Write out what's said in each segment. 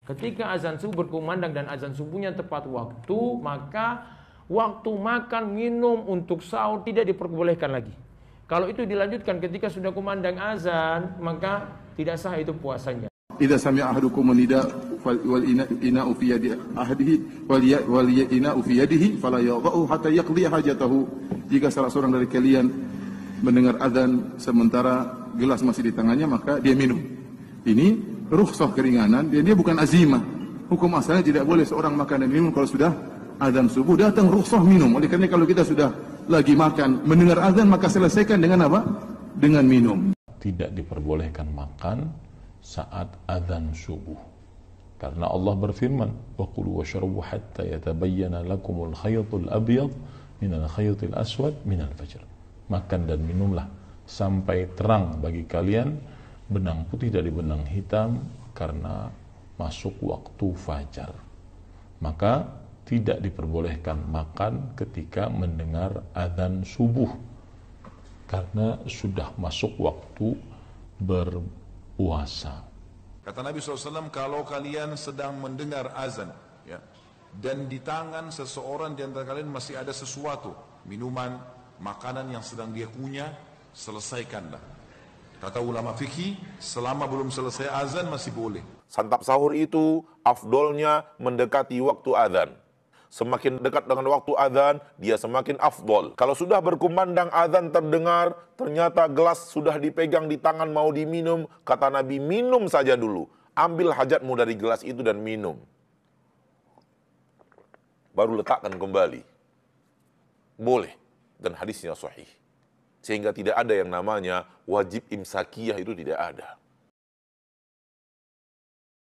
Ketika azan subuh berkumandang dan azan subuhnya tepat waktu, maka waktu makan, minum untuk sahur tidak diperbolehkan lagi. Kalau itu dilanjutkan ketika sudah kumandang azan, maka tidak sah itu puasanya. Idza sami'a ahadukum nida wal ina'u fi yadi ahadihi wal ina'u fi yadihi fala yadh'u hatta yaqdi hajatahu. Jika salah seorang dari kalian mendengar azan sementara gelas masih di tangannya, maka dia minum. Ini rukhsah keringanan, dia bukan azimah. Hukum asalnya tidak boleh seorang makan dan minum kalau sudah azan subuh datang rukhsah minum. Oleh karena kalau kita sudah lagi makan mendengar azan, maka selesaikan dengan apa? Dengan minum. Tidak diperbolehkan makan saat azan subuh. Karena Allah berfirman, "Wa kulu washrabu hatta yatabayyana lakumul khaytul abyad minal khaytil aswad minal fajr." Makan dan minumlah sampai terang bagi kalian benang putih dari benang hitam karena masuk waktu fajar. Maka tidak diperbolehkan makan ketika mendengar azan subuh karena sudah masuk waktu berpuasa. Kata Nabi SAW, kalau kalian sedang mendengar azan, ya, dan di tangan seseorang di antara kalian masih ada sesuatu, minuman, makanan yang sedang dia kunyah, selesaikanlah. Kata ulama fikih, selama belum selesai azan masih boleh. Santap sahur itu afdolnya mendekati waktu azan. Semakin dekat dengan waktu azan, dia semakin afdol. Kalau sudah berkumandang azan terdengar, ternyata gelas sudah dipegang di tangan mau diminum, kata Nabi, minum saja dulu. Ambil hajatmu dari gelas itu dan minum. Baru letakkan kembali. Boleh. Dan hadisnya sahih. Sehingga tidak ada yang namanya wajib imsakiyah, itu tidak ada.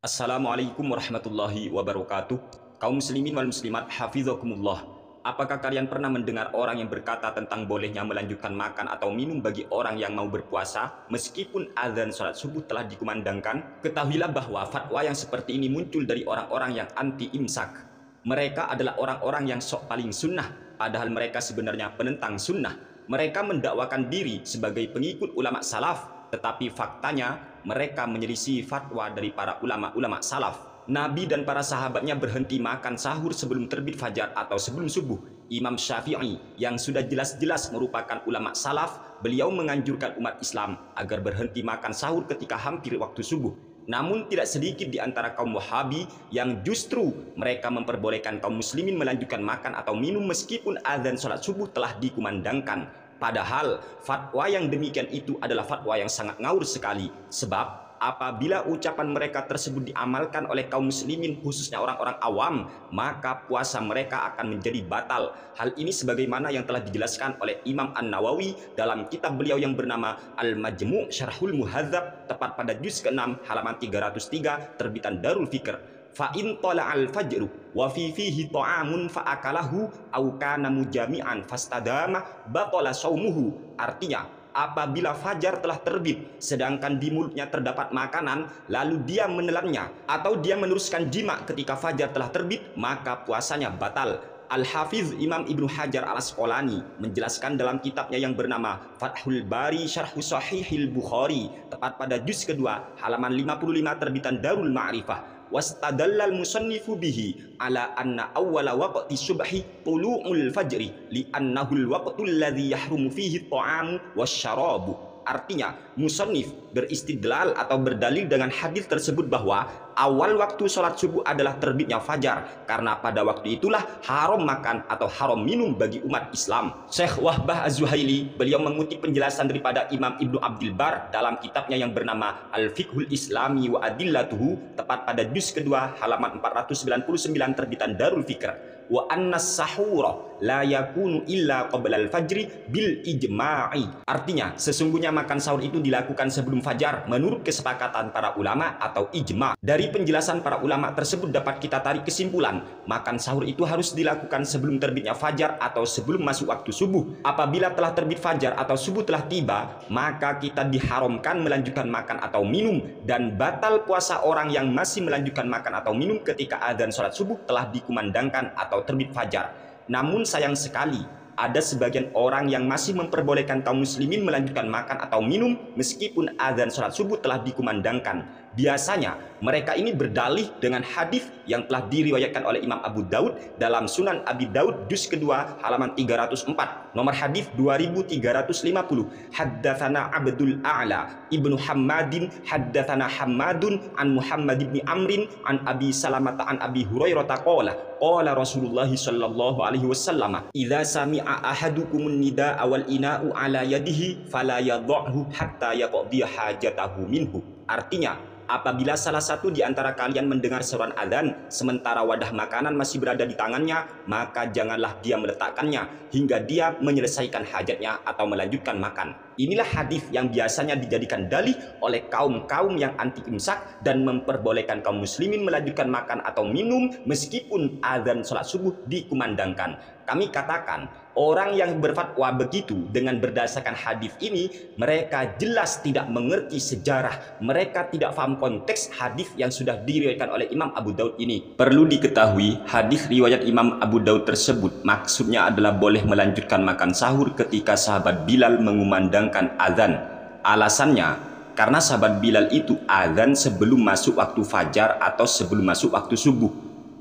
Assalamualaikum warahmatullahi wabarakatuh. Kaum muslimin wal muslimat, hafizakumullah. Apakah kalian pernah mendengar orang yang berkata tentang bolehnya melanjutkan makan atau minum bagi orang yang mau berpuasa meskipun azan salat subuh telah dikumandangkan? Ketahuilah bahwa fatwa yang seperti ini muncul dari orang-orang yang anti imsak. Mereka adalah orang-orang yang sok paling sunnah, padahal mereka sebenarnya penentang sunnah. Mereka mendakwakan diri sebagai pengikut ulama salaf, tetapi faktanya mereka menyelisih fatwa dari para ulama-ulama salaf. Nabi dan para sahabatnya berhenti makan sahur sebelum terbit fajar atau sebelum subuh. Imam Syafi'i yang sudah jelas-jelas merupakan ulama salaf, beliau menganjurkan umat Islam agar berhenti makan sahur ketika hampir waktu subuh. Namun tidak sedikit di antara kaum Wahabi yang justru mereka memperbolehkan kaum muslimin melanjutkan makan atau minum meskipun azan sholat subuh telah dikumandangkan. Padahal fatwa yang demikian itu adalah fatwa yang sangat ngawur sekali. Sebab apabila ucapan mereka tersebut diamalkan oleh kaum muslimin, khususnya orang-orang awam, maka puasa mereka akan menjadi batal. Hal ini sebagaimana yang telah dijelaskan oleh Imam An-Nawawi dalam kitab beliau yang bernama Al-Majmu' Syarhul Muhadzab, tepat pada juz ke-6 halaman 303 terbitan Darul Fikr. Fa in tala'al fajru wa fihi ta'amun fa akalahu aw kana mujami'an fastadama batala shaumuhu. Artinya, apabila fajar telah terbit sedangkan di mulutnya terdapat makanan lalu dia menelannya atau dia meneruskan jima ketika fajar telah terbit, maka puasanya batal. Al-Hafiz Imam Ibnu Hajar Al-Asqalani menjelaskan dalam kitabnya yang bernama Fathul Bari Syarh Sahihil Bukhari, tepat pada juz kedua halaman 55 terbitan Darul Ma'rifah. Wastadallal musannifu bihi ala anna awwala waqti subhi tulu'ul fajri li'annahul waqtul ladzi yahrumu fihi ta'amu wasyarabu. Artinya, musannif beristidlal atau berdalil dengan hadis tersebut bahwa awal waktu sholat subuh adalah terbitnya fajar, karena pada waktu itulah haram makan atau haram minum bagi umat Islam. Syekh Wahbah Az-Zuhaili, beliau mengutip penjelasan daripada Imam Ibnu Abdul Bar dalam kitabnya yang bernama Al-Fiqhul Islami wa Adillatuhu, tepat pada juz kedua halaman 499 terbitan Darul Fikr. Wa annas sahura la yakunu illa qabla al-fajri bil ijma'i. Artinya, sesungguhnya makan sahur itu dilakukan sebelum fajar menurut kesepakatan para ulama atau ijma'. Dari penjelasan para ulama tersebut dapat kita tarik kesimpulan, makan sahur itu harus dilakukan sebelum terbitnya fajar atau sebelum masuk waktu subuh. Apabila telah terbit fajar atau subuh telah tiba, maka kita diharamkan melanjutkan makan atau minum, dan batal puasa orang yang masih melanjutkan makan atau minum ketika adzan sholat subuh telah dikumandangkan atau terbit fajar. Namun sayang sekali, ada sebagian orang yang masih memperbolehkan kaum muslimin melanjutkan makan atau minum meskipun azan sholat subuh telah dikumandangkan. Biasanya mereka ini berdalih dengan hadis yang telah diriwayatkan oleh Imam Abu Daud dalam Sunan Abi Daud juz kedua halaman 304, nomor hadis 2350. Haddatsana Abdul A'la ibnu Hammadin haddatsana Hammadun an Muhammad ibn Amrin an Abi Salamah an Abi Hurairah qala qala Rasulullah sallallahu alaihi wasallam idza sami'a ahadukumun nidaa wal ina'u ala yadihi fala yadh'hu hatta yaqdi hajatahu minhu. Artinya, apabila salah satu di antara kalian mendengar seruan adzan sementara wadah makanan masih berada di tangannya, maka janganlah dia meletakkannya hingga dia menyelesaikan hajatnya atau melanjutkan makan. Inilah hadis yang biasanya dijadikan dalih oleh kaum-kaum yang anti imsak dan memperbolehkan kaum muslimin melanjutkan makan atau minum meskipun adzan salat subuh dikumandangkan. Kami katakan, orang yang berfatwa begitu dengan berdasarkan hadis ini, mereka jelas tidak mengerti sejarah, mereka tidak paham konteks hadis yang sudah diriwayatkan oleh Imam Abu Daud ini. Perlu diketahui, hadis riwayat Imam Abu Daud tersebut maksudnya adalah boleh melanjutkan makan sahur ketika sahabat Bilal mengumandangkan azan. Alasannya, karena sahabat Bilal itu azan sebelum masuk waktu fajar atau sebelum masuk waktu subuh.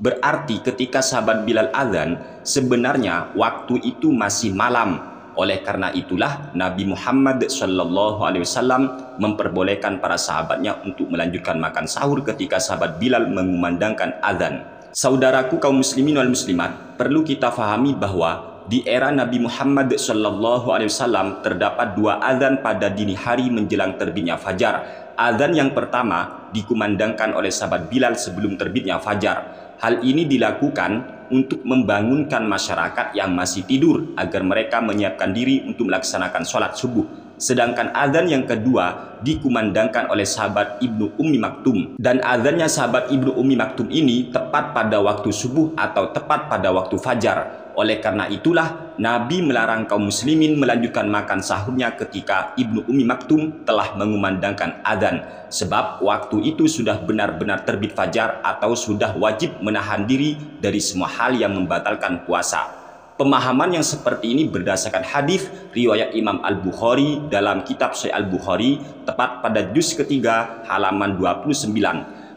Berarti ketika sahabat Bilal azan, sebenarnya waktu itu masih malam. Oleh karena itulah Nabi Muhammad SAW memperbolehkan para sahabatnya untuk melanjutkan makan sahur ketika sahabat Bilal mengumandangkan azan. Saudaraku kaum muslimin wal muslimat, perlu kita fahami bahwa di era Nabi Muhammad SAW terdapat dua azan pada dini hari menjelang terbitnya fajar. Azan yang pertama dikumandangkan oleh sahabat Bilal sebelum terbitnya fajar. Hal ini dilakukan untuk membangunkan masyarakat yang masih tidur agar mereka menyiapkan diri untuk melaksanakan sholat subuh. Sedangkan azan yang kedua dikumandangkan oleh sahabat Ibnu Ummi Maktum. Dan azannya sahabat Ibnu Ummi Maktum ini tepat pada waktu subuh atau tepat pada waktu fajar. Oleh karena itulah Nabi melarang kaum muslimin melanjutkan makan sahurnya ketika Ibnu Ummi Maktum telah mengumandangkan azan, sebab waktu itu sudah benar-benar terbit fajar atau sudah wajib menahan diri dari semua hal yang membatalkan puasa. Pemahaman yang seperti ini berdasarkan hadis riwayat Imam Al-Bukhari dalam kitab Sahih Al-Bukhari tepat pada juz ketiga halaman 29.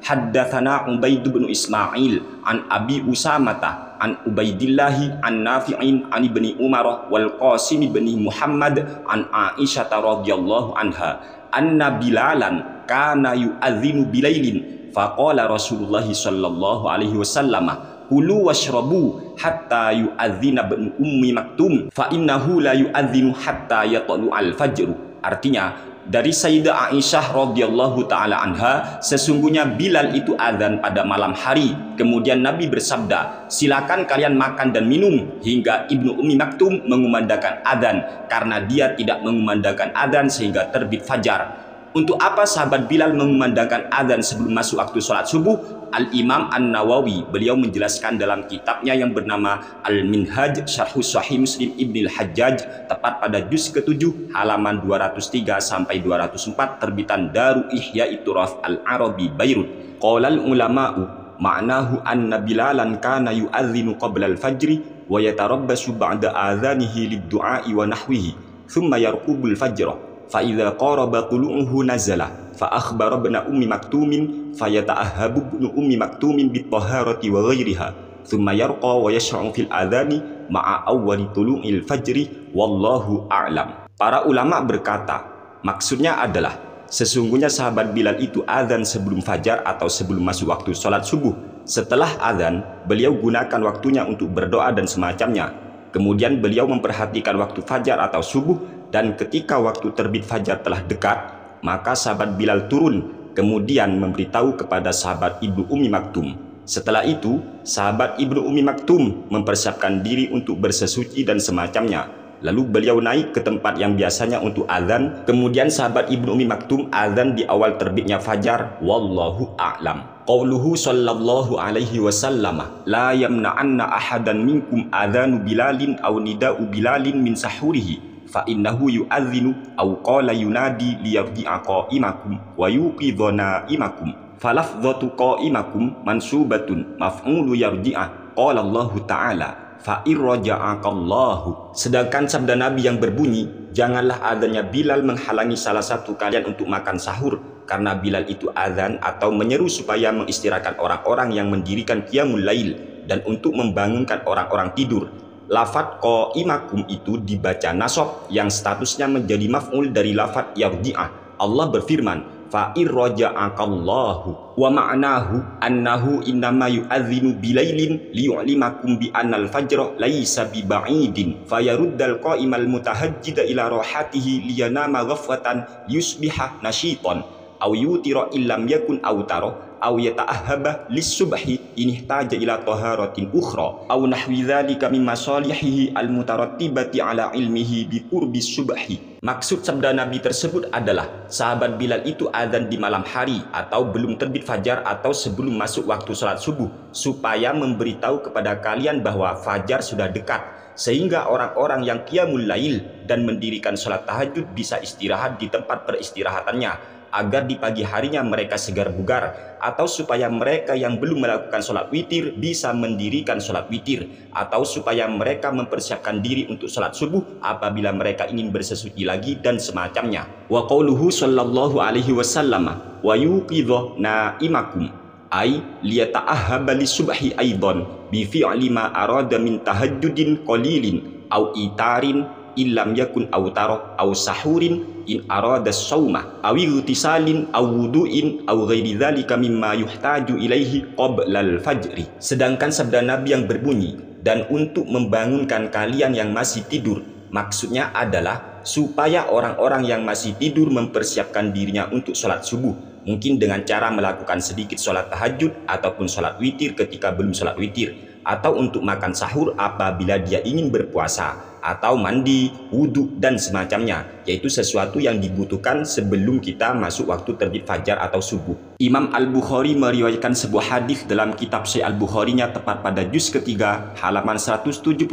Haddatsana Ubaid bin Ismail an Abi Usamata an Ubaidillahi an Nafi'in an Ibni Umar wal Qasim bin Muhammad an Aisyah radhiyallahu anha anna Bilalan kana yu'adzinu bilailin faqala Rasulullah sallallahu alaihi wasallam kulu washrabu hatta yu'adzina bin Ummi Maktum fa innahu la yu'adzinu hatta yatlu al-fajr. Artinya, dari Sayyidah Aisyah radhiyallahu taala anha, sesungguhnya Bilal itu azan pada malam hari. Kemudian Nabi bersabda, silakan kalian makan dan minum hingga Ibnu Ummi Maktum mengumandangkan azan, karena dia tidak mengumandangkan azan sehingga terbit fajar. Untuk apa sahabat Bilal mengumandangkan azan sebelum masuk waktu sholat subuh? Al-Imam An-Nawawi beliau menjelaskan dalam kitabnya yang bernama Al-Minhaj Syarhus Sahih Muslim Ibn Al-Hajjaj tepat pada juz ke-7 halaman 203 sampai 204 terbitan Daru Ihya Turath Al-Arabi Beirut. Qala al-ulama'u ma'nahu anna Bilalan kana yu'adzinu qabla al-fajri wa yatarabbasu ba'da adzanihi lid-du'a'i wa nahwihi thumma yarqubul fajra فإذا قارب طلوعه نزل فأخبر ابن أم مكتوم فيتأهب ابن أم مكتوم بالطهارة وغيرها ثم يرقى ويشرع في الأذان مع أول طلوع الفجر والله أعلم. Para ulama berkata, maksudnya adalah sesungguhnya sahabat Bilal itu azan sebelum fajar atau sebelum masuk waktu sholat subuh. Setelah azan, beliau gunakan waktunya untuk berdoa dan semacamnya. Kemudian beliau memperhatikan waktu fajar atau subuh, dan ketika waktu terbit fajar telah dekat, maka sahabat Bilal turun, kemudian memberitahu kepada sahabat Ibnu Ummi Maktum. Setelah itu, sahabat Ibnu Ummi Maktum mempersiapkan diri untuk bersesuci dan semacamnya. Lalu beliau naik ke tempat yang biasanya untuk azan. Kemudian sahabat Ibnu Ummi Maktum azan di awal terbitnya fajar. Wallahu a'lam. Qauluhu sallallahu alaihi wasallam la yamna'anna ahadan minkum adhanu Bilalin aw nida'u Bilalin min sahurihi fa innahu yu'adzinu aw qala yunadi liyarji'a qa'imakum wa yuqidha na'imakum falafdhatu qa'imakum mansubatun maf'ulu yarji'a qala Allah ta'ala fa irraja'akallahu. Sedangkan sabda Nabi yang berbunyi, janganlah adanya Bilal menghalangi salah satu kalian untuk makan sahur, karena Bilal itu azan atau menyeru supaya mengistirahatkan orang-orang yang mendirikan qiyamul lail dan untuk membangunkan orang-orang tidur. Lafadz qa'imakum itu dibaca nasab yang statusnya menjadi maf'ul dari lafadz yarji'ah. Allah berfirman, fa'ir raja'akallahu wa ma'nahu annahu innama yu'adzinu bilailin liyu'limakum bi annal fajra laysa biba'idin fayaruddal qa'imal mutahajjida ila rohatihi liyanama ghafwatan yusbiha nasyiton aw yutira illam yakun awtaro aw yata'ahhaba lis-subhi inihtaja ila taharatin ukhra aw nahwi dzalika mimma salihihi al-mutarattibati ala ilmihi bi qurbi subhi. Maksud sabda Nabi tersebut adalah sahabat Bilal itu azan di malam hari atau belum terbit fajar atau sebelum masuk waktu salat subuh supaya memberitahu kepada kalian bahwa fajar sudah dekat, sehingga orang-orang yang qiyamul lail dan mendirikan salat tahajud bisa istirahat di tempat peristirahatannya agar di pagi harinya mereka segar bugar, atau supaya mereka yang belum melakukan sholat witir bisa mendirikan sholat witir, atau supaya mereka mempersiapkan diri untuk sholat subuh apabila mereka ingin bersesuci lagi dan semacamnya. Wa qauluhu sallallahu alaihi wasallam wa yuqidha naimakum ay liyata'ahhaba lisubhi aidan bi fi'li ma arada min tahajjudin qalilin au itarin illam yakun awtaro aw sahurin in arada sauma aw igtisalin aw wudu'in aw ghairi dzalika mimma yuhtaju ilaihi qabla al-fajri. Sedangkan sabda Nabi yang berbunyi, dan untuk membangunkan kalian yang masih tidur, maksudnya adalah supaya orang-orang yang masih tidur mempersiapkan dirinya untuk sholat subuh, mungkin dengan cara melakukan sedikit sholat tahajud ataupun sholat witir ketika belum sholat witir, atau untuk makan sahur apabila dia ingin berpuasa, atau mandi, wudhu, dan semacamnya, yaitu sesuatu yang dibutuhkan sebelum kita masuk waktu terbit fajar atau subuh. Imam Al-Bukhari meriwayatkan sebuah hadis dalam kitab Sahih Al-Bukharinya tepat pada juz ketiga halaman 172,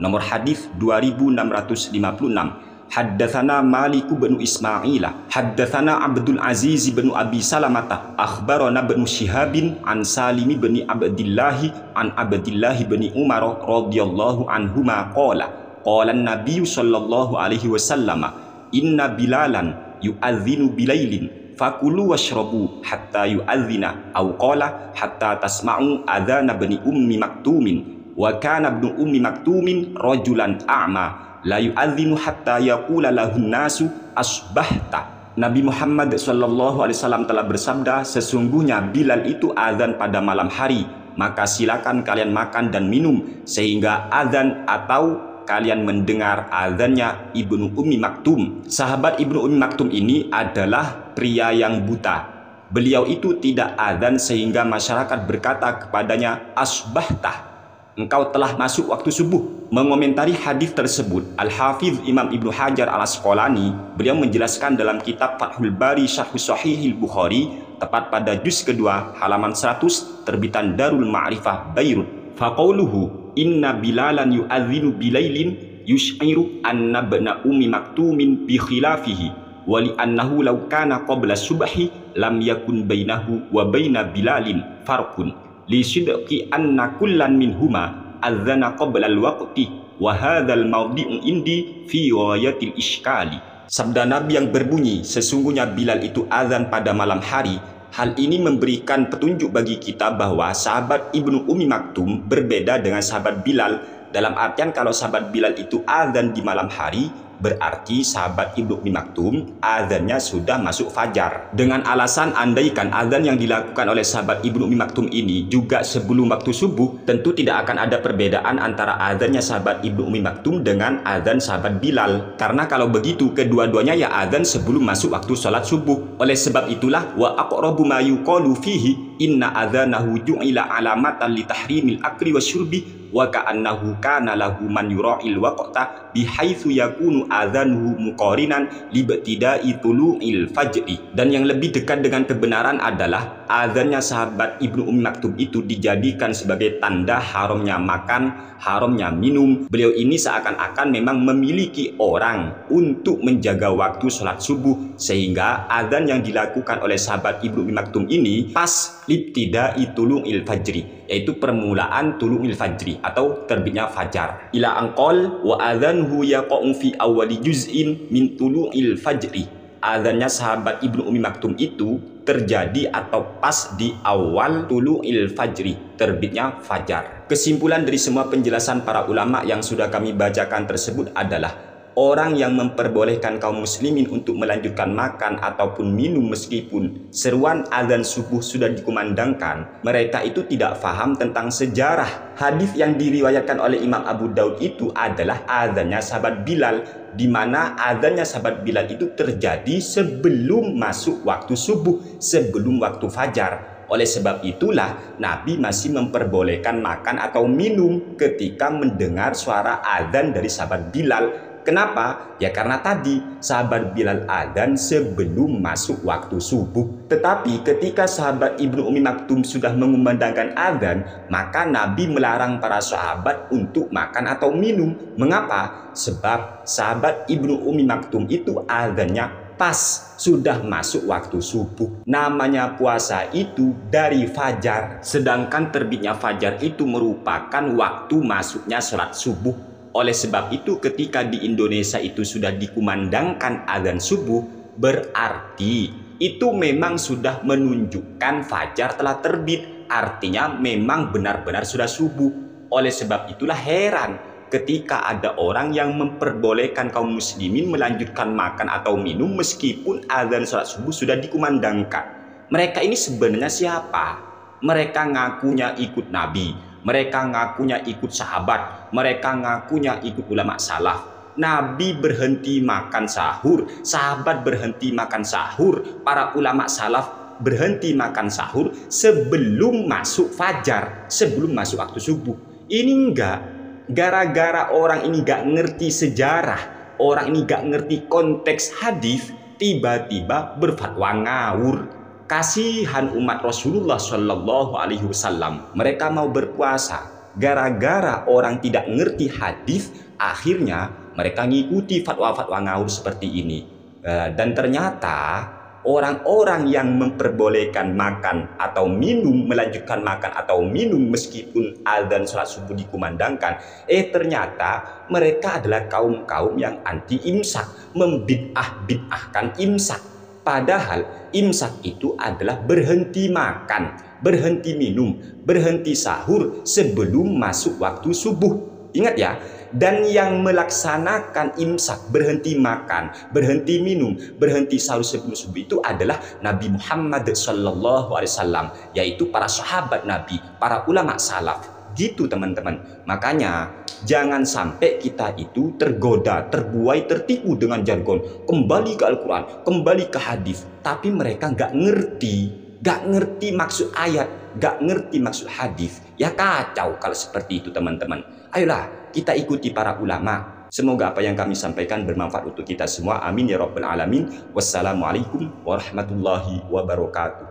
nomor hadis 2656. Haddatsana Malik bin Ismail, haddatsana Abdul Aziz bin Abi Salamah, akhbarana bin Syihabin an Salim bin Abdillah an Abdillah bin Umar radhiyallahu anhuma qala qala an-nabiy sallallahu alaihi wasallam inna bilalan yu'adzinu bilailin fakulu washrabu hatta yu'adzina aw qala hatta tasma'u adzana bin ummi maktumin wa kana ibnu ummi maktumin rajulan a'ma la yu'adzinu hatta yaqula lahun nasu asbahta. Nabi Muhammad SAW telah bersabda, sesungguhnya Bilal itu azan pada malam hari, maka silakan kalian makan dan minum sehingga azan atau kalian mendengar azannya Ibnu Ummi Maktum. Sahabat Ibnu Ummi Maktum ini adalah pria yang buta. Beliau itu tidak azan sehingga masyarakat berkata kepadanya asbahta, engkau telah masuk waktu subuh. Mengomentari hadis tersebut, Al-Hafiz Imam Ibnu Hajar Al-Asqalani, beliau menjelaskan dalam kitab Fathul Bari Syarh Sahih Al-Bukhari tepat pada juz kedua halaman 100 terbitan Darul Ma'rifah Beirut. Faqauluhu inna bilalan yu'adzinu bilailin yush'iru anna ibna ummi maktumin bi khilafihi wa li annahu law kana qabla subhi lam yakun bainahu wa baina bilalin farqun li sidqi anna kullan minhuma adzana qabla al-waqti wa hadzal mawdi'u indi fi ghayatil iskali. Sabda Nabi yang berbunyi, sesungguhnya Bilal itu azan pada malam hari. Hal ini memberikan petunjuk bagi kita bahwa sahabat Ibnu Ummi Maktum berbeda dengan sahabat Bilal, dalam artian kalau sahabat Bilal itu azan di malam hari, berarti sahabat Ibnu Ummi Maktum azannya sudah masuk fajar. Dengan alasan andaikan azan yang dilakukan oleh sahabat Ibnu Ummi Maktum ini juga sebelum waktu subuh, tentu tidak akan ada perbedaan antara azannya sahabat Ibnu Ummi Maktum dengan azan sahabat Bilal. Karena kalau begitu kedua-duanya ya azan sebelum masuk waktu sholat subuh. Oleh sebab itulah wa aqrabu ma yuqalu fihi inna adzanahu ju'ila alamatan li tahrimil akli wasyurbi wa ka'annahu kana lahu man yura'il waqta bihaitsu yakunu adzanuhu muqarinan libtida'i tulu'il fajri. Dan yang lebih dekat dengan kebenaran adalah azannya sahabat Ibnu Ummi Maktum itu dijadikan sebagai tanda haramnya makan, haramnya minum. Beliau ini seakan-akan memang memiliki orang untuk menjaga waktu sholat subuh, sehingga azan yang dilakukan oleh sahabat Ibnu Ummi Maktum ini pas libtida'i tulu'il fajri, yaitu permulaan tulu'il fajri atau terbitnya fajar. Ila angqol wa adzanhu yaqa'u fi awwali juz'in min tulu'il fajri azannya sahabat Ibnu Ummi Maktum itu terjadi atau pas di awal tulu'il fajri, terbitnya fajar. Kesimpulan dari semua penjelasan para ulama yang sudah kami bacakan tersebut adalah orang yang memperbolehkan kaum muslimin untuk melanjutkan makan ataupun minum meskipun seruan azan subuh sudah dikumandangkan, mereka itu tidak faham tentang sejarah. Hadis yang diriwayatkan oleh Imam Abu Daud itu adalah azannya sahabat Bilal, di mana azannya sahabat Bilal itu terjadi sebelum masuk waktu subuh, sebelum waktu fajar. Oleh sebab itulah Nabi masih memperbolehkan makan atau minum ketika mendengar suara azan dari sahabat Bilal. Kenapa? Ya karena tadi sahabat Bilal adzan sebelum masuk waktu subuh. Tetapi ketika sahabat Ibnu Ummi Maktum sudah mengumandangkan adzan, maka Nabi melarang para sahabat untuk makan atau minum. Mengapa? Sebab sahabat Ibnu Ummi Maktum itu adzannya pas sudah masuk waktu subuh. Namanya puasa itu dari fajar, sedangkan terbitnya fajar itu merupakan waktu masuknya sholat subuh. Oleh sebab itu ketika di Indonesia itu sudah dikumandangkan azan subuh, berarti itu memang sudah menunjukkan fajar telah terbit. Artinya memang benar-benar sudah subuh. Oleh sebab itulah heran ketika ada orang yang memperbolehkan kaum muslimin melanjutkan makan atau minum meskipun azan sholat subuh sudah dikumandangkan. Mereka ini sebenarnya siapa? Mereka ngakunya ikut Nabi, mereka ngakunya ikut sahabat, mereka ngakunya ikut ulama salaf. Nabi berhenti makan sahur, sahabat berhenti makan sahur, para ulama salaf berhenti makan sahur sebelum masuk fajar, sebelum masuk waktu subuh. Ini enggak, gara-gara orang ini enggak ngerti sejarah, orang ini enggak ngerti konteks hadis, tiba-tiba berfatwa ngawur. Kasihan umat Rasulullah Shallallahu Alaihi Wasallam, mereka mau berpuasa gara-gara orang tidak ngerti hadis, akhirnya mereka ngikuti fatwa-fatwa ngawur seperti ini. Dan ternyata orang-orang yang memperbolehkan makan atau minum, melanjutkan makan atau minum meskipun azan sholat subuh dikumandangkan, ternyata mereka adalah kaum-kaum yang anti imsak, membid'ah-bid'ahkan imsak. Padahal imsak itu adalah berhenti makan, berhenti minum, berhenti sahur sebelum masuk waktu subuh. Ingat ya, dan yang melaksanakan imsak, berhenti makan, berhenti minum, berhenti sahur sebelum subuh itu adalah Nabi Muhammad SAW, yaitu para sahabat Nabi, para ulama salaf. Gitu teman-teman. Makanya jangan sampai kita itu tergoda, terbuai, tertipu dengan jargon kembali ke Al-Quran, kembali ke hadis, tapi mereka nggak ngerti maksud ayat, nggak ngerti maksud hadis. Ya kacau kalau seperti itu teman-teman. Ayolah kita ikuti para ulama. Semoga apa yang kami sampaikan bermanfaat untuk kita semua. Amin ya rabbal alamin. Wassalamualaikum warahmatullahi wabarakatuh.